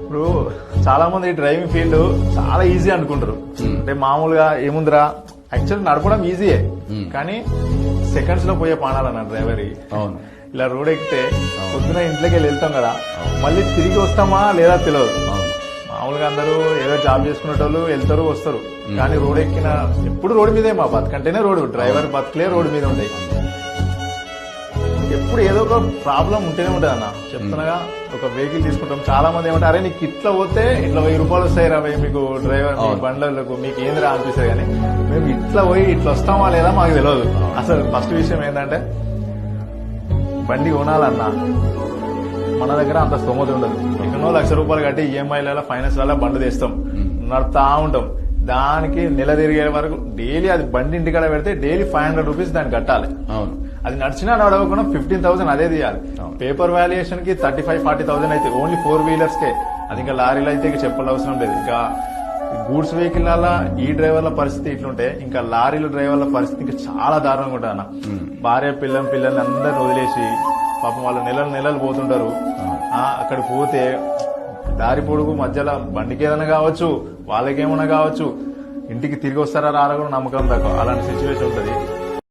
ఇప్పుడు చాలా మంది డ్రైవింగ్ ఫీల్డ్ చాలా ఈజీ అనుకుంటారు. అంటే మామూలుగా ఏముందిరా, యాక్చువల్ నడపడం ఈజీయే, కానీ సెకండ్స్ లో పోయే పానాలన్న డ్రైవర్. అవును. ఇలా రోడ్ ఎక్కితే పొద్దున ఇంట్లోకి వెళ్తాం కదా, మళ్ళీ తిరిగి వస్తామా లేదా తెలియదు. మామూలుగా అందరూ ఏదో జాబ్ చేసుకునేటోళ్ళు వెళ్తారు వస్తారు, కానీ రోడ్ ఎక్కిన ఎప్పుడు రోడ్డు మీదే. మా బతుకంటేనే రోడ్డు, డ్రైవర్ బతుకులే రోడ్డు మీద ఉంటాయి. ఎప్పుడు ఏదో ఒక ప్రాబ్లం ఉంటేనే ఉంటుంది అన్న. చెప్తున్నాగా, ఒక వెహికల్ తీసుకుంటాం, చాలా మంది ఏమంటారు, అరే నీకు ఇట్లా పోతే ఇట్లా 1000 రూపాయలు వస్తాయి రా మీకు డ్రైవర్ మీ బండ్లకు, మీకు ఏందిరా అనిపిస్తుంది. కానీ మేము ఇట్లా పోయి ఇట్లా వస్తామా లేదా మాకు తెలియదు. అసలు ఫస్ట్ విషయం ఏంటంటే, బండి కొనాలన్నా మన దగ్గర అంత స్తోమత ఉండదు. ఎన్నో ₹1,00,000 కట్టి ఈఎంఐల ఫైనాన్స్ వల్ల బండి తెస్తాం, నడుపుతా ఉంటాం. దానికి నెల తిరిగే వరకు డైలీ అది బండి ఇంటికాడ పెడితే డైలీ ₹500 దాన్ని కట్టాలి. అది నడిచినా నడవకుండా 15,000 అదే తీయాలి. పేపర్ వాల్యుయేషన్ కి 35-40,000 అయితే ఓన్లీ 4 వీలర్స్ కే. అది ఇంకా లారీలు అయితే ఇక చెప్పనవసరం లేదు. ఇంకా గూడ్స్ వెహికల్ వల్ల ఈ డ్రైవర్ల పరిస్థితి ఇట్లుంటే, ఇంకా లారీల డ్రైవర్ల పరిస్థితి ఇంకా చాలా దారుణంగా ఉంటుంది అన్న. భార్య పిల్లల్ని అందరిని వదిలేసి పాపం వాళ్ళు నెలలు పోతుంటారు. అక్కడ పోతే దారి పొడుగు మధ్యలో బండికి ఏదైనా కావచ్చు, వాళ్ళకేమన్నా కావచ్చు, ఇంటికి తిరిగి వస్తారా రారా కూడా నమ్మకం తక్కువ. అలాంటి సిచ్యువేషన్ ఉంటుంది.